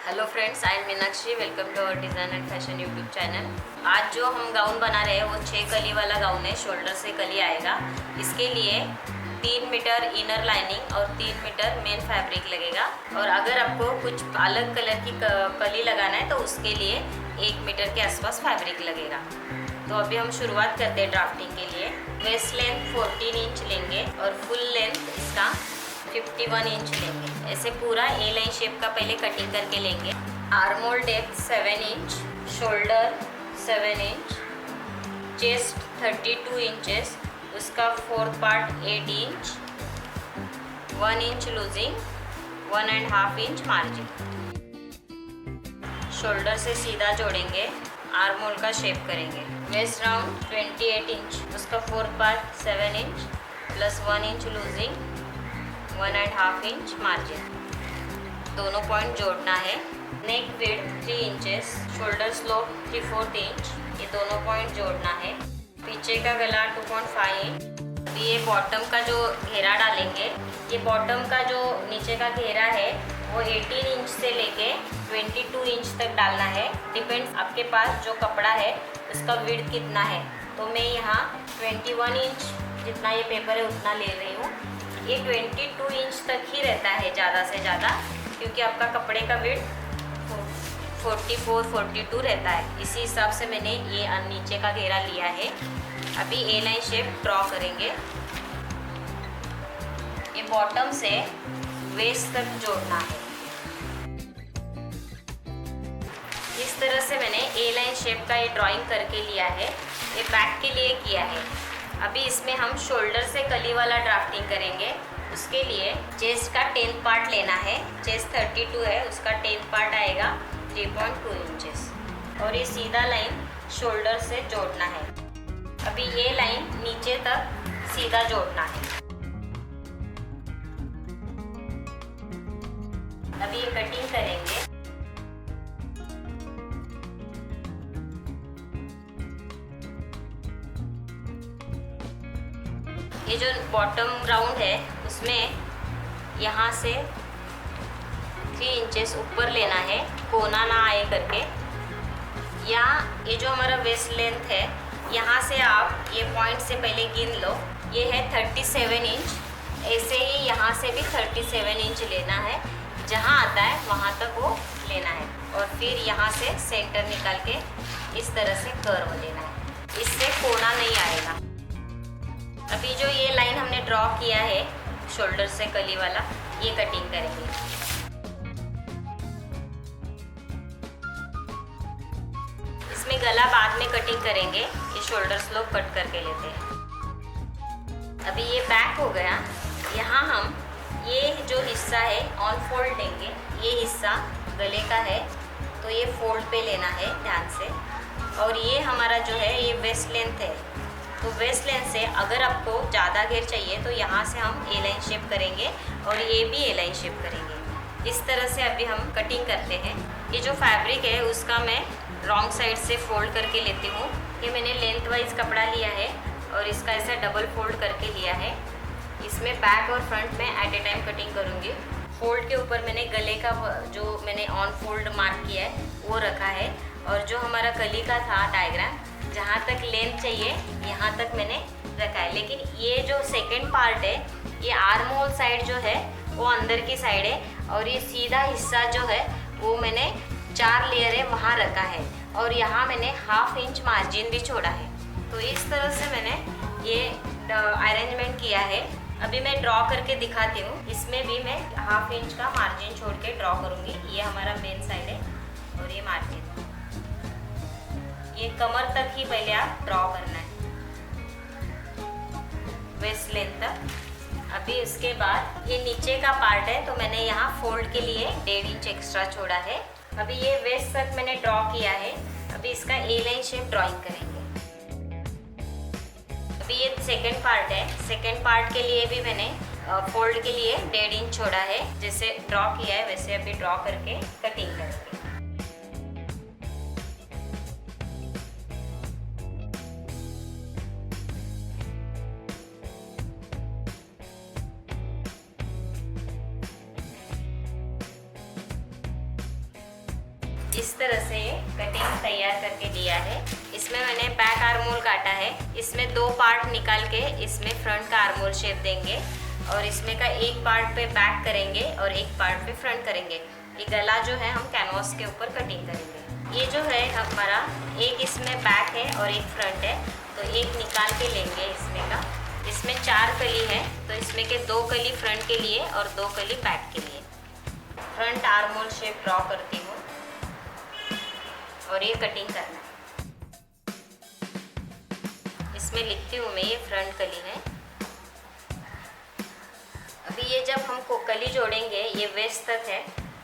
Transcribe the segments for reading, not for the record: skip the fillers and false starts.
Hello friends, I am Meenakshi. Welcome to our design and fashion YouTube channel. आज जो हम gown बना रहे हैं वो 6 कली वाला गाउन है। शोल्डर से कली आएगा। इसके लिए 3 मीटर इनर लाइनिंग और 3 मीटर मेन फैब्रिक लगेगा। और अगर आपको कुछ अलग कलर की कली लगाना है तो उसके लिए 1 मीटर के आसपास फैब्रिक लगेगा। तो अभी हम शुरुआत करते हैं ड्राफ्टिंग के लिए। वेस्ट लेंथ 14 इंच लेंगे और फुल लेंथ इसका 51 इंच लेंगे। ऐसे पूरा ए लाइन शेप का पहले कटिंग करके लेंगे। Arm hole depth 7 inch, shoulder 7 inch, chest 32 inches, उसका 4th part 8 inch, 1 inch loosing, 1.5 inch margin. Shoulder से सीधा जोड़ेंगे, आर्म होल का शेप करेंगे। वेस्ट राउंड 28 इंच, उसका 4th part 7 inch plus 1 inch loosing, 1.5 inch margin. दोनों पॉइंट जोड़ना है। Neck width 3 inches, shoulder slope 3/4 inch, ये दोनों पॉइंट जोड़ना है। पीछे का गला 2.5 इंच। अभी ये बॉटम का जो घेरा डालेंगे, ये बॉटम का जो नीचे का घेरा है वो 18 इंच से लेके 22 इंच तक डालना है। डिपेंड्स आपके पास जो कपड़ा है उसका विड्थ कितना है। तो मैं यहाँ 21 इंच जितना ये पेपर है उतना ले रही हूँ। ये 22 इंच तक ही रहता है ज़्यादा से ज़्यादा, क्योंकि आपका कपड़े का विड्थ 44-42 रहता है। इसी हिसाब से मैंने ये नीचे का घेरा लिया है। अभी ए लाइन शेप ड्रॉ करेंगे। ये बॉटम से वेस्ट तक जोड़ना है। इस तरह से मैंने ए लाइन शेप का ये ड्राइंग करके लिया है। ये बैक के लिए किया है। अभी इसमें हम शोल्डर से कली वाला ड्राफ्टिंग करेंगे। उसके लिए चेस्ट का 10th पार्ट लेना है। चेस्ट 32 है, उसका 10th पार्ट आएगा 3.2 इंचेस। और ये सीधा लाइन शोल्डर से जोड़ना है। अभी ये लाइन नीचे तक सीधा जोड़ना है। अभी ये कटिंग करेंगे। ये जो बॉटम राउंड है उसमें यहाँ से 3 इंचेस ऊपर लेना है, कोना ना आए करके। या ये जो हमारा वेस्ट लेंथ है, यहाँ से आप ये पॉइंट से पहले गिन लो। ये है 37 इंच। ऐसे ही यहाँ से भी 37 इंच लेना है। जहाँ आता है वहाँ तक वो लेना है। और फिर यहाँ से सेंटर निकाल के इस तरह से कर्व लेना है। इससे कोना नहीं आएगा। अभी जो ये लाइन हमने ड्रॉ किया है शोल्डर से कली वाला, ये कटिंग करेंगे। इसमें गला बाद में कटिंग करेंगे। ये शोल्डर स्लोप कट करके लेते हैं। अभी ये बैक हो गया। यहाँ हम ये जो हिस्सा है ऑन फोल्ड लेंगे। ये हिस्सा गले का है तो ये फोल्ड पे लेना है ध्यान से। और ये हमारा जो है ये वेस्ट लेंथ है। तो वेस्ट लेंथ से अगर आपको ज़्यादा घेर चाहिए तो यहाँ से हम ए लाइन शेप करेंगे और ये भी ए लाइन शेप करेंगे। इस तरह से अभी हम कटिंग करते हैं। ये जो फैब्रिक है उसका मैं रॉन्ग साइड से फोल्ड करके लेती हूँ। ये मैंने लेंथ वाइज कपड़ा लिया है और इसका ऐसा डबल फोल्ड करके लिया है। इसमें बैक और फ्रंट में एट ए टाइम कटिंग करूँगी। फोल्ड के ऊपर मैंने गले का जो मैंने ऑन फोल्ड मार्क किया है वो रखा है। और जो हमारा कली का था डायग्राम, जहाँ तक लेंथ चाहिए यहाँ तक मैंने रखा है। लेकिन ये जो सेकंड पार्ट है, ये आर्म होल साइड जो है वो अंदर की साइड है। और ये सीधा हिस्सा जो है वो मैंने 4 लेयर है वहाँ रखा है। और यहाँ मैंने 1/2 इंच मार्जिन भी छोड़ा है। तो इस तरह से मैंने ये अरेंजमेंट किया है। अभी मैं ड्रॉ करके दिखाती हूँ। इसमें भी मैं 1/2 इंच का मार्जिन छोड़ के ड्रॉ करूँगी। ये हमारा मेन साइड है और ये मार्जिन। ये कमर तक ही पहले आप ड्रॉ करना है, वेस्ट लेंथ तक। अभी इसके बाद ये नीचे का पार्ट है तो मैंने यहाँ फोल्ड के लिए 1.5 इंच एक्स्ट्रा छोड़ा है। अभी ये वेस्ट तक मैंने ड्रॉ किया है। अभी इसका ए लाइन शेप ड्राइंग करेंगे। अभी ये सेकंड पार्ट है। सेकंड पार्ट के लिए भी मैंने फोल्ड के लिए 1.5 इंच छोड़ा है। जैसे ड्रॉ किया है वैसे अभी ड्रॉ करके कटिंग करेंगे। इस तरह से कटिंग तैयार करके लिया है। इसमें मैंने बैक आर्मोल काटा है। इसमें 2 पार्ट निकाल के इसमें फ्रंट का आर्मोल शेप देंगे और इसमें का एक पार्ट पे बैक करेंगे और एक पार्ट पे फ्रंट करेंगे। ये गला जो है हम कैनवास के ऊपर कटिंग करेंगे। ये जो है हमारा एक इसमें बैक है और एक फ्रंट है, तो एक निकाल के लेंगे इसमें का। इसमें 4 कली है, तो इसमें के 2 कली फ्रंट के लिए और 2 कली बैक के लिए। फ्रंट आर्मोल शेप ड्रॉ करती हूँ और ये कटिंग करना है। इसमें लिखती हूँ मैं, ये फ्रंट कली है। अभी ये जब हम कली जोड़ेंगे, ये वेस्ट तक है,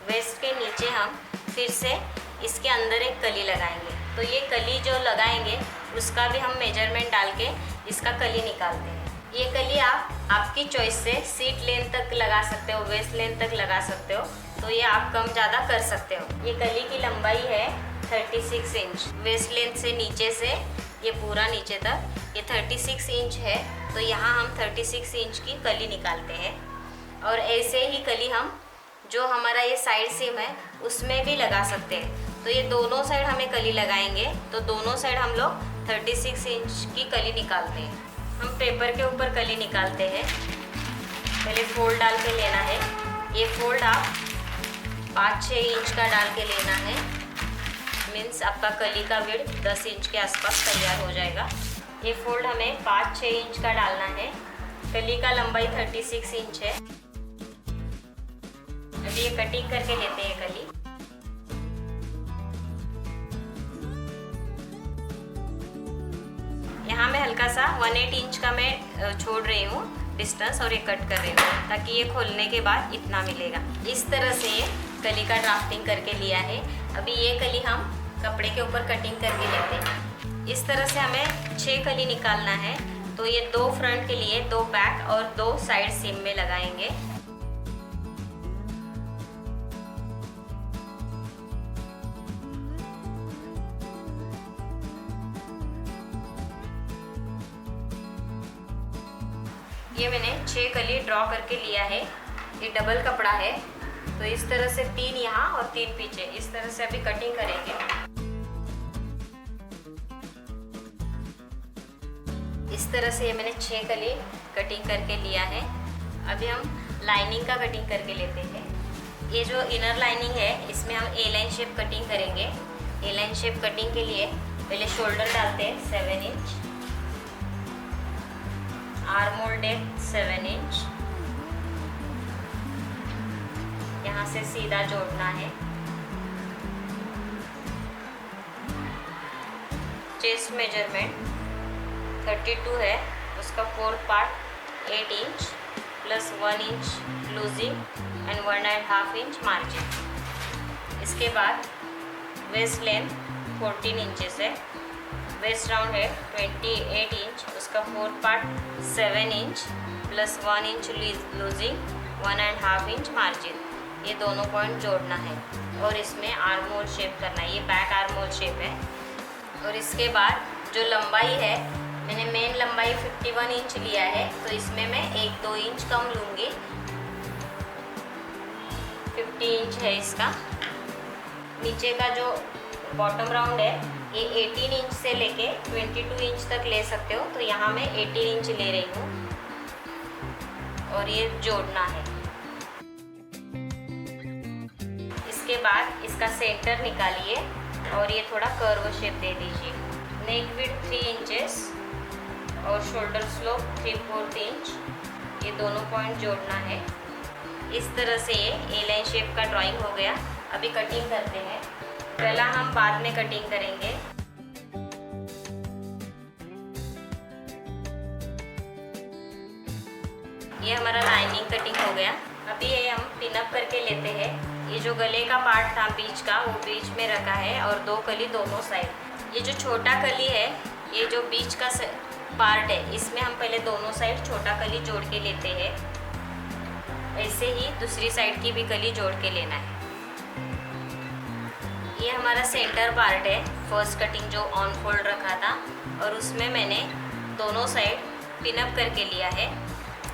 वेस्ट के नीचे हम फिर से इसके अंदर एक कली लगाएंगे। तो ये कली जो लगाएंगे उसका भी हम मेजरमेंट डाल के इसका कली निकालते हैं। ये कली आप आपकी चॉइस से सीट लेंथ तक लगा सकते हो, वेस्ट लेंथ तक लगा सकते हो, तो ये आप कम ज़्यादा कर सकते हो। ये कली की लंबाई है 36 इंच, वेस्ट लेंथ से नीचे से ये पूरा नीचे तक ये 36 इंच है। तो यहाँ हम 36 इंच की कली निकालते हैं और ऐसे ही कली हम जो हमारा ये साइड सीम है उसमें भी लगा सकते हैं। तो ये दोनों साइड हमें कली लगाएंगे, तो दोनों साइड हम लोग 36 इंच की कली निकालते हैं। हम पेपर के ऊपर कली निकालते हैं। पहले फोल्ड डाल के लेना है। ये फोल्ड आप 5-6 इंच का डाल के लेना है, मीन्स आपका कली का विड्थ 10 इंच के आसपास तैयार हो जाएगा। ये फोल्ड हमें 5-6 इंच का डालना है। कली का लंबाई 36 इंच है। अभी ये कटिंग करके लेते हैं कली। यहाँ मैं हल्का सा 1/8 इंच का मैं छोड़ रही हूँ डिस्टेंस और ये कट कर रही हूँ ताकि ये खोलने के बाद इतना मिलेगा। इस तरह से ये कली का ड्राफ्टिंग करके लिया है। अभी ये कली हम कपड़े के ऊपर कटिंग करके लेते हैं। इस तरह से हमें 6 कली निकालना है। तो ये 2 फ्रंट के लिए, 2 बैक और 2 साइड सीम में लगाएंगे। ये मैंने 6 कली ड्रॉ करके लिया है। ये डबल कपड़ा है, तो इस तरह से 3 यहाँ और 3 पीछे, इस तरह से अभी कटिंग करेंगे। इस तरह से ये मैंने 6 कली कटिंग करके लिया है। अभी हम लाइनिंग का कटिंग करके लेते हैं। ये जो इनर लाइनिंग है इसमें हम ए लाइन शेप कटिंग करेंगे। ए लाइन शेप कटिंग के लिए पहले शोल्डर डालते हैं 7 इंच, आर्मोल डेप्थ 7 इंच, यहाँ से सीधा जोड़ना है। चेस्ट मेजरमेंट 32 है, उसका 4th part 8 inch plus 1 inch losing and 1.5 inch margin. इसके बाद वेस्ट लेंथ 14 इंचेस है, वेस्ट राउंड है 28 इंच, उसका 4th part 7 inch plus 1 inch loosing 1.5 inch margin. ये दोनों पॉइंट जोड़ना है और इसमें आर्मोल शेप करना है। ये बैक आर्मोल शेप है। और इसके बाद जो लंबाई है, मैंने मेन लंबाई 51 इंच लिया है, तो इसमें मैं 1-2 इंच कम लूँगी। 50 इंच है इसका। नीचे का जो बॉटम राउंड है ये 18 इंच से लेके 22 इंच तक ले सकते हो, तो यहाँ मैं 18 इंच ले रही हूँ और ये जोड़ना है। इसके बाद इसका सेंटर निकालिए और ये थोड़ा कर्व शेप दे दीजिए। नेक विड्थ 3 इंचेस और शोल्डर स्लोप 3/4 इंच, ये दोनों पॉइंट जोड़ना है। इस तरह से ये ए लाइन शेप का ड्राइंग हो गया। अभी कटिंग करते हैं। पहला हम बाद में कटिंग करेंगे। ये हमारा लाइनिंग कटिंग हो गया। अभी ये हम पिन अप करके लेते हैं। ये जो गले का पार्ट था बीच का, वो बीच में रखा है और 2 कली दोनों साइड। ये जो छोटा कली है, ये जो बीच का पार्ट है, इसमें हम पहले दोनों साइड छोटा कली जोड़ के लेते हैं। ऐसे ही दूसरी साइड की भी कली जोड़ के लेना है। ये हमारा सेंटर पार्ट है, फर्स्ट कटिंग जो ऑन फोल्ड रखा था, और उसमें मैंने दोनों साइड पिन अप करके लिया है।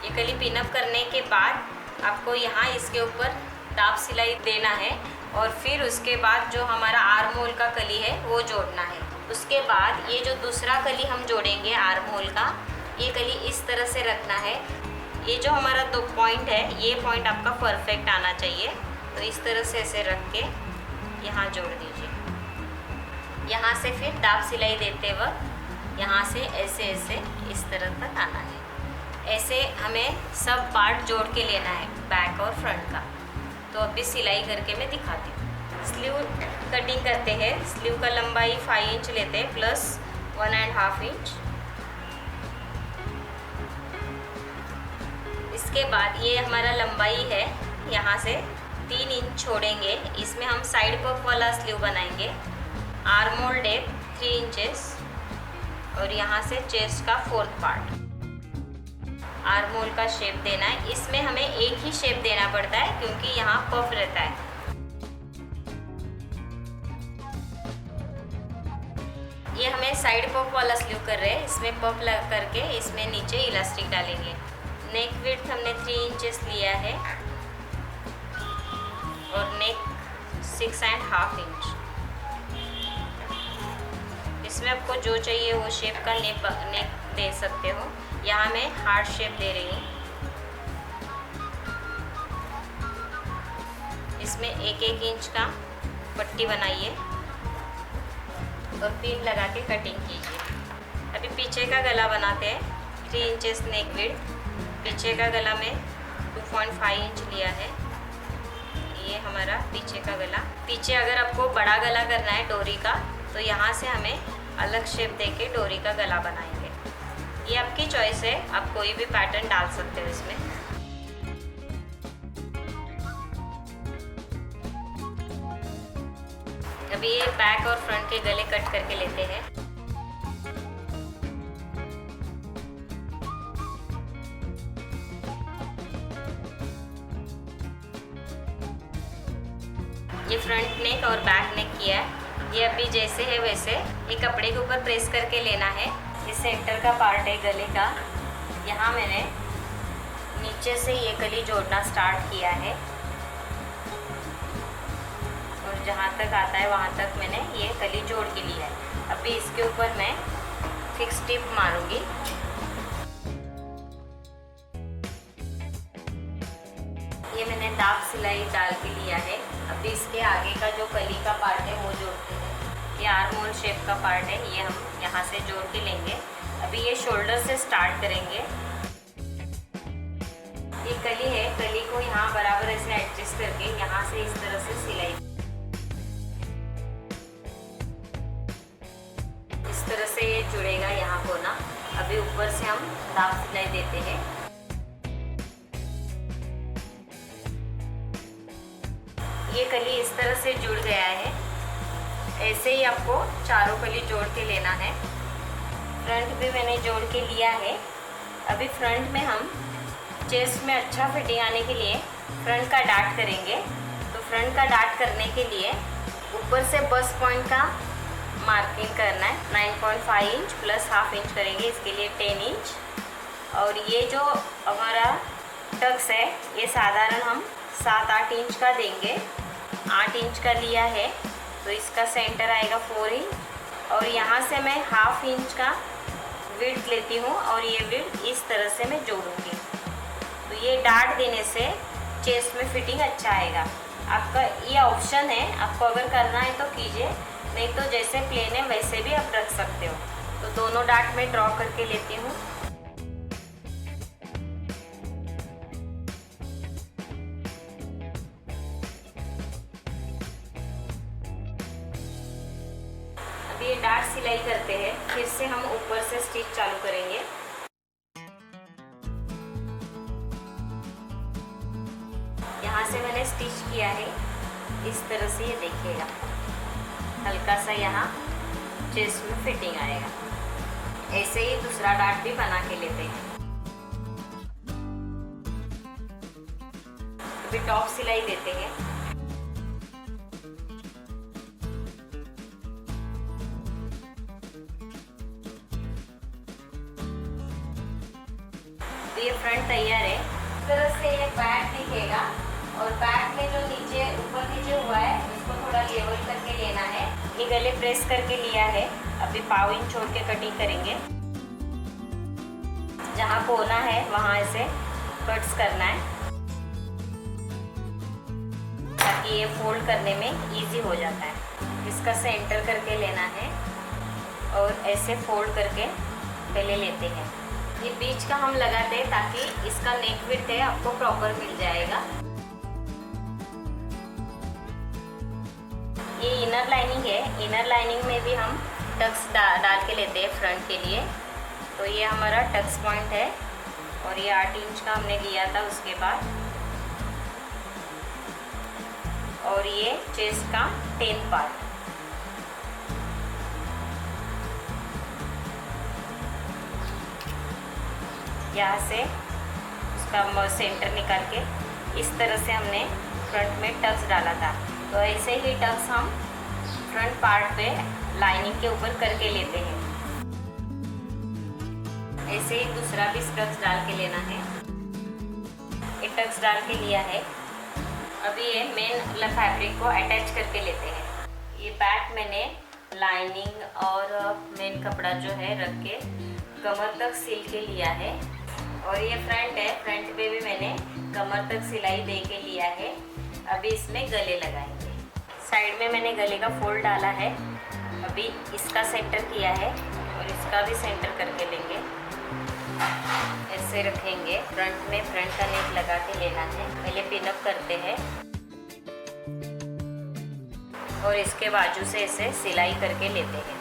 ये कली पिन अप करने के बाद आपको यहाँ इसके ऊपर दाब सिलाई देना है, और फिर उसके बाद जो हमारा आर्म होल का कली है वो जोड़ना है। उसके बाद ये जो दूसरा कली हम जोड़ेंगे आर्म होल का, ये कली इस तरह से रखना है। ये जो हमारा 2 पॉइंट है, ये पॉइंट आपका परफेक्ट आना चाहिए। तो इस तरह से ऐसे रख के यहाँ जोड़ दीजिए। यहाँ से फिर दाब सिलाई देते वक्त यहाँ से ऐसे ऐसे इस तरह तक आना है। ऐसे हमें सब पार्ट जोड़ के लेना है, बैक और फ्रंट का। तो अभी सिलाई करके मैं दिखाती हूँ। स्लीव कटिंग करते हैं। स्लीव का लंबाई 5 इंच लेते हैं प्लस 1.5 इंच। इसके बाद ये हमारा लंबाई है, यहाँ से 3 इंच छोड़ेंगे। इसमें हम साइड पफ वाला स्लीव बनाएंगे। आर्म होल डेप्थ 3 इंचेस और यहाँ से चेस्ट का 4th पार्ट। आर्म होल का शेप देना है। इसमें हमें एक ही शेप देना पड़ता है क्योंकि यहाँ पफ रहता है। ये हमें साइड पफ वाला स्लीव कर रहे हैं। इसमें पफ लगा करके इसमें नीचे इलास्टिक डालेंगे। नेक विड्थ हमने 3 इंचेस लिया है और नेक 6.5 इंच। इसमें आपको जो चाहिए वो शेप का नेक दे सकते हो। यहाँ मैं हार्ट शेप दे रही हूँ। इसमें 1-1 इंच का पट्टी बनाइए और पिन लगा के कटिंग कीजिए। अभी पीछे का गला बनाते हैं। 3 इंचेस नेक विड्थ। पीछे का गला में 2.5 इंच लिया है। ये हमारा पीछे का गला। पीछे अगर आपको बड़ा गला करना है डोरी का, तो यहाँ से हमें अलग शेप देके डोरी का गला बनाएंगे। ये आपकी चॉइस है, आप कोई भी पैटर्न डाल सकते हो इसमें। अभी ये बैक और फ्रंट के गले कट करके लेते हैं। ये फ्रंट नेक और बैक नेक किया है। ये अभी जैसे है वैसे ये कपड़े के ऊपर प्रेस करके लेना है। ये सेंटर का पार्ट है गले का। यहाँ मैंने नीचे से ये कली जोड़ना स्टार्ट किया है और जहाँ तक आता है वहाँ तक मैंने ये कली जोड़ के लिया है। अभी इसके ऊपर मैं फिक्स टिप मारूंगी। ये मैंने दाब सिलाई डाल के लिया है। अभी इसके आगे का जो कली का पार्ट है वो जोड़ते हैं। ये आर्म होल शेप का पार्ट है, ये हम यहाँ से जोड़ के लेंगे। अभी ये शोल्डर से स्टार्ट करेंगे। ये कली है, कली को यहाँ बराबर ऐसे एडजस्ट करके यहाँ से इस तरह से सिलाई, इस तरह से ये जुड़ेगा यहाँ कोना। अभी ऊपर से हम दाब सिलाई देते हैं। ये कली इस तरह से जुड़ गया है। ऐसे ही आपको चारों कली जोड़ के लेना है। फ्रंट भी मैंने जोड़ के लिया है। अभी फ्रंट में हम चेस्ट में अच्छा फिटिंग आने के लिए फ्रंट का डाट करेंगे। तो फ्रंट का डाट करने के लिए ऊपर से बस पॉइंट का मार्किंग करना है। 9.5 इंच प्लस हाफ इंच करेंगे, इसके लिए 10 इंच। और ये जो हमारा टक्स है ये साधारण हम 7-8 इंच का देंगे। 8 इंच का लिया है तो इसका सेंटर आएगा 4 इंच और यहाँ से मैं हाफ इंच का विड्थ लेती हूँ और ये विड्थ इस तरह से मैं जोड़ूंगी। तो ये डाट देने से चेस्ट में फिटिंग अच्छा आएगा। आपका ये ऑप्शन है, आपको अगर करना है तो कीजिए, नहीं तो जैसे प्लेन है वैसे भी आप रख सकते हो। तो दोनों डाट मैं ड्रॉ करके लेती हूँ। ये डार्ट सिलाई करते हैं, फिर से हम ऊपर से स्टिच चालू करेंगे। यहाँ से मैंने स्टिच किया है, इस तरह से ये देखिएगा, हल्का सा यहाँ चेस्ट में फिटिंग आएगा। ऐसे ही दूसरा डार्ट भी बना के लेते हैं। अभी टॉप सिलाई देते हैं। ये फ्रंट तैयार है। इस तरह से ये बैक दिखेगा और बैक में जो नीचे ऊपर नीचे हुआ है उसको थोड़ा लेवल करके लेना है। ये गले प्रेस करके लिया है। अभी पाव इंच छोड़ के कटिंग करेंगे। जहाँ कोना है वहाँ ऐसे कट्स करना है ताकि ये फोल्ड करने में इजी हो जाता है। इसका सेंटर करके लेना है और ऐसे फोल्ड करके पहले लेते हैं। ये बीच का हम लगाते हैं ताकि इसका नेक विड्थ है आपको प्रॉपर मिल जाएगा। ये इनर लाइनिंग है। इनर लाइनिंग में भी हम टक्स डाल के लेते हैं फ्रंट के लिए। तो ये हमारा टक्स पॉइंट है और ये 8 इंच का हमने लिया था उसके बाद। और ये चेस्ट का 10 पार्ट। यहाँ से उसका सेंटर निकाल के इस तरह से हमने फ्रंट में टक्स डाला था। तो ऐसे ही टक्स हम फ्रंट पार्ट पे लाइनिंग के ऊपर करके लेते हैं। ऐसे ही दूसरा भी टक्स डाल के लेना है। ये टक्स डाल के लिया है। अभी ये मेन फैब्रिक को अटैच करके लेते हैं। ये बैक मैंने लाइनिंग और मेन कपड़ा जो है रख के कमर तक सिल के लिया है। और ये फ्रंट है। फ्रंट पे भी मैंने कमर तक सिलाई दे के लिया है। अभी इसमें गले लगाएंगे। साइड में मैंने गले का फोल्ड डाला है। अभी इसका सेंटर किया है और इसका भी सेंटर करके लेंगे। ऐसे रखेंगे। फ्रंट में फ्रंट का नेक लगा के लेना है। पहले पिनअप करते हैं और इसके बाजू से ऐसे सिलाई करके लेते हैं।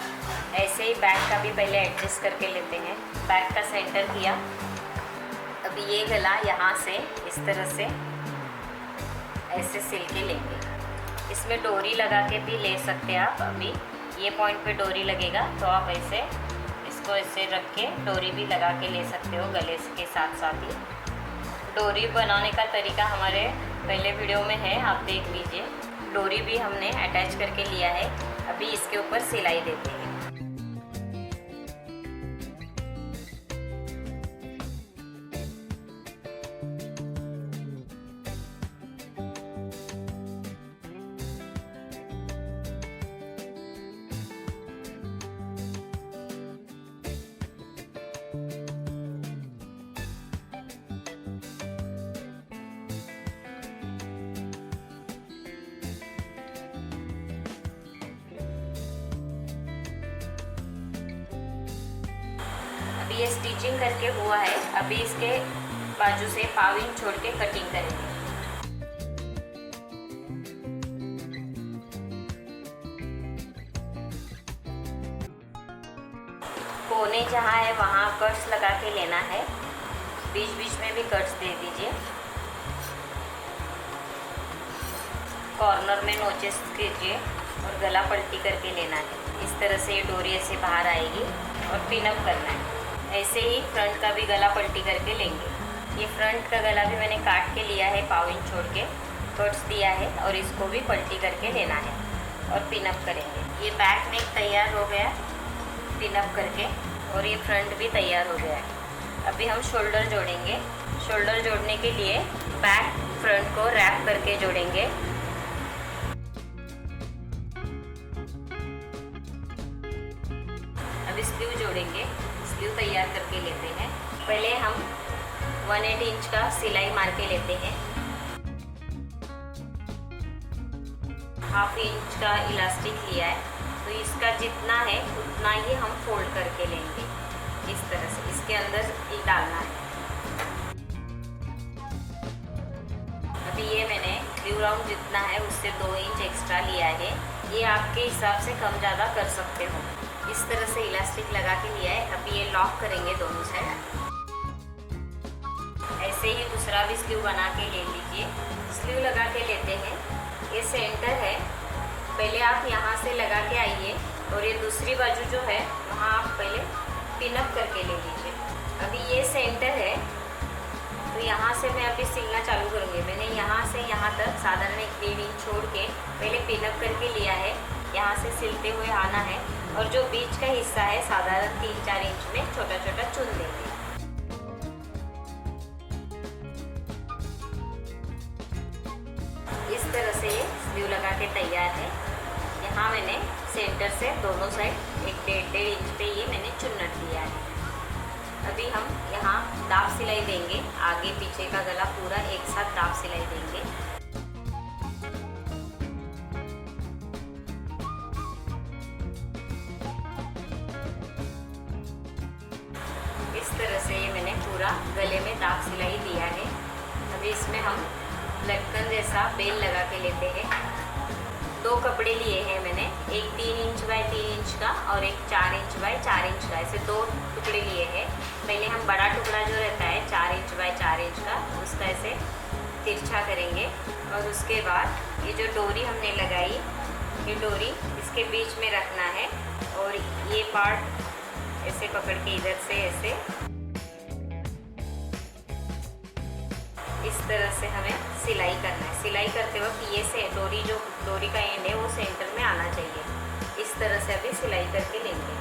ऐसे ही बैक का भी पहले एडजस्ट करके लेते हैं। बैक का सेंटर किया। अभी ये गला यहाँ से इस तरह से ऐसे सिल के लेंगे। इसमें डोरी लगा के भी ले सकते हैं आप। अभी ये पॉइंट पे डोरी लगेगा तो आप ऐसे इसको ऐसे रख के डोरी भी लगा के ले सकते हो गले के साथ साथ ही। डोरी बनाने का तरीका हमारे पहले वीडियो में है, आप देख लीजिए। डोरी भी हमने अटैच करके लिया है। अभी इसके ऊपर सिलाई देते हैं। अभी ये स्टिचिंग करके हुआ है। अभी इसके बाजू से पाव इंच छोड़ के कटिंग करेंगे। कोने जहाँ है वहाँ कट्स लगा के लेना है। बीच बीच में भी कट्स दे दीजिए। कॉर्नर में नोचेस कीजिए और गला पलटी करके लेना है। इस तरह से ये डोरी ऐसे बाहर आएगी और पिनअप करना है। ऐसे ही फ्रंट का भी गला पलटी करके लेंगे। ये फ्रंट का गला भी मैंने काट के लिया है, पाव इंच छोड़ के कट्स दिया है और इसको भी पलटी करके लेना है और पिनअप करेंगे। ये बैक नेक तैयार हो गया पिनअप करके और ये फ्रंट भी तैयार हो गया है। अभी हम शोल्डर जोड़ेंगे। शोल्डर जोड़ने के लिए बैक फ्रंट को रैप करके जोड़ेंगे। अभी स्लीव जोड़ेंगे। स्लीव तैयार करके लेते हैं। पहले हम 1/8 इंच का सिलाई मार के लेते हैं। 1/2 इंच का इलास्टिक लिया है तो इसका जितना है उतना ही हम फोल्ड करके लेंगे। इस तरह से इसके अंदर ही डालना है। अभी ये मैंने स्लीव राउंड जितना है उससे 2 इंच एक्स्ट्रा लिया है। ये आपके हिसाब से कम ज़्यादा कर सकते हो। इस तरह से इलास्टिक लगा के लिया है। अभी ये लॉक करेंगे दोनों साइड। ऐसे ही दूसरा भी स्लीव बना के ले लीजिए। स्लीव लगा के लेते हैं। ये सेंटर है। पहले आप यहाँ से लगा के आइए और ये दूसरी बाजू जो है वहाँ आप पहले पिनअप करके ले लीजिए। अभी ये सेंटर है तो यहाँ से मैं अभी सिलना चालू करूँगी। मैंने यहाँ से यहाँ तक साधारण 1-1.5 इंच छोड़ के पहले पिनअप करके लिया है। यहाँ से सिलते हुए आना है और जो बीच का हिस्सा है साधारण 3-4 इंच में छोटा छोटा चुन देंगे। लगा के तैयार है। यहाँ मैंने सेंटर से दोनों साइड एक 1.5 इंच पे ये मैंने चुन्नट दिया है। अभी हम यहाँ दाब सिलाई देंगे, आगे पीछे का गला पूरा एक साथ दाब सिलाई देंगे। इस तरह से ये मैंने पूरा गले में दाब सिलाई दिया है। अभी इसमें हम लटकन जैसा बेल लगा के लेते हैं। 2 कपड़े लिए हैं मैंने, एक 3 इंच बाय 3 इंच का और एक 4 इंच बाय 4 इंच का, ऐसे 2 टुकड़े लिए हैं। पहले हम बड़ा टुकड़ा जो रहता है 4 इंच बाय 4 इंच का, उसका ऐसे तिरछा करेंगे और उसके बाद ये जो डोरी हमने लगाई, ये डोरी इसके बीच में रखना है और ये पार्ट ऐसे पकड़ के इधर से ऐसे इस तरह से हमें सिलाई करना है। सिलाई करते वक्त ये से डोरी का एंड है वो सेंटर में आना चाहिए। इस तरह से अभी सिलाई करके लेंगे।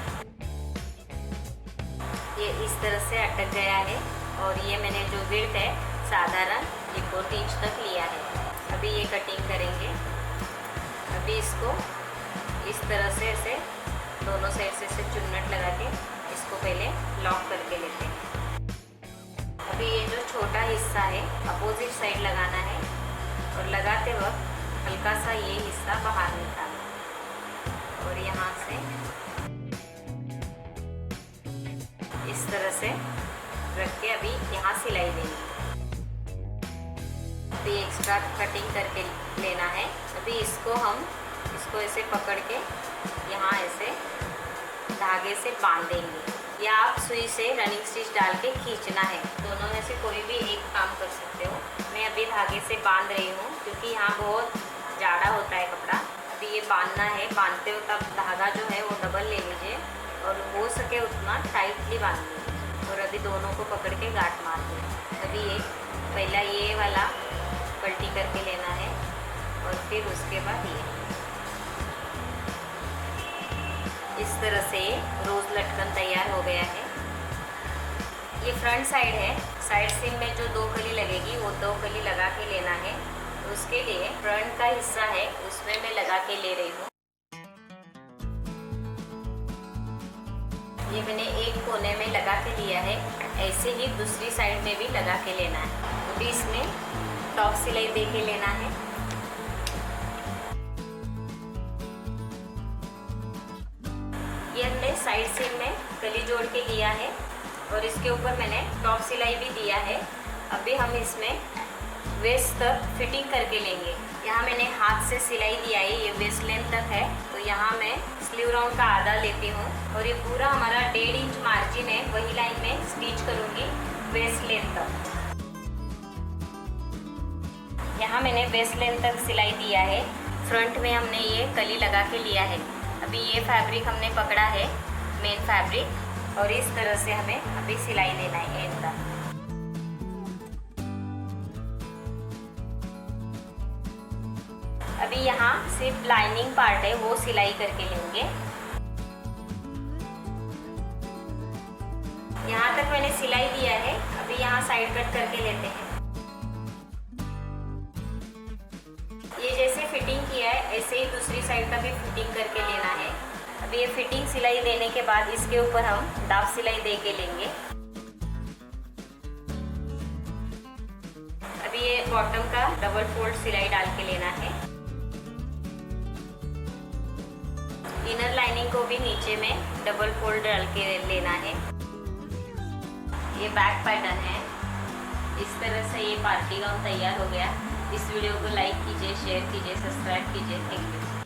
ये इस तरह से अटक गया है और ये मैंने जो विड्थ है साधारण 1 इंच तक लिया है। अभी ये कटिंग करेंगे। अभी इसको इस तरह से ऐसे दोनों साइड से ऐसे चुन्नट लगा के इसको पहले लॉक करके लेते हैं। अभी ये जो छोटा हिस्सा है अपोजिट साइड लगाना है और लगाते वक्त हल्का सा ये हिस्सा बाहर निकालना और यहाँ से इस तरह से रख के अभी यहाँ सिलाई देंगे। अभी एक्स्ट्रा कटिंग करके लेना है। अभी इसको ऐसे पकड़ के यहाँ ऐसे धागे से बांध देंगे या आप सुई से रनिंग स्टिच डाल के खींचना है। दोनों में से कोई भी एक काम कर सकते हो। मैं अभी धागे से बांध रही हूँ क्योंकि यहाँ बहुत जाड़ा होता है कपड़ा। अभी ये बांधना है। बांधते हो तब धागा जो है वो डबल ले लीजिए और हो सके उतना टाइटली बांधिए और अभी दोनों को पकड़ के गांठ मार दें। अभी ये पहला ये वाला पलटी करके लेना है और फिर उसके बाद ये इस तरह से रोज़ लटकन तैयार हो गया है। ये फ्रंट साइड है। साइड सीम में जो 2 कली लगेगी वो 2 कली लगा के लेना है। तो उसके लिए फ्रंट का हिस्सा है उसमें मैं लगा के ले रही हूँ। ये मैंने एक कोने में लगा के लिया है, ऐसे ही दूसरी साइड में भी लगा के लेना है। अभी इसमें टॉप सिलाई दे के लेना है। ये हमने साइड सीम में कली जोड़ के लिया है और इसके ऊपर मैंने टॉप सिलाई भी दिया है। अभी हम इसमें वेस्ट तक फिटिंग करके लेंगे। यहाँ मैंने हाथ से सिलाई दिया है, ये वेस्ट लेंथ तक है। तो यहाँ मैं स्लीव राउंड का आधा लेती हूँ और ये पूरा हमारा 1.5 इंच मार्जिन है, वही लाइन में स्टिच करूँगी वेस्ट लेंथ तक। यहाँ मैंने वेस्ट लेंथ तक सिलाई दिया है। फ्रंट में हमने ये कली लगा के लिया है। अभी ये फैब्रिक हमने पकड़ा है मेन फैब्रिक और इस तरह से हमें अभी सिलाई देना है एंड तक। अभी यहाँ सिर्फ लाइनिंग पार्ट है वो सिलाई करके लेंगे। यहाँ तक मैंने सिलाई दिया है। अभी यहाँ साइड कट करके लेते हैं। ये जैसे फिटिंग किया है ऐसे ही दूसरी साइड का भी फिटिंग करके लेना है। अभी ये फिटिंग सिलाई देने के बाद इसके ऊपर हम दाब सिलाई दे के लेंगे। अभी ये बॉटम का डबल फोल्ड सिलाई डाल के लेना है। इनर लाइनिंग को भी नीचे में डबल फोल्ड डाल के लेना है। ये बैक पैटर्न है। इस तरह से ये पार्टी गाउन तैयार हो गया। इस वीडियो को लाइक कीजिए, शेयर कीजिए, सब्सक्राइब कीजिए। Thank you.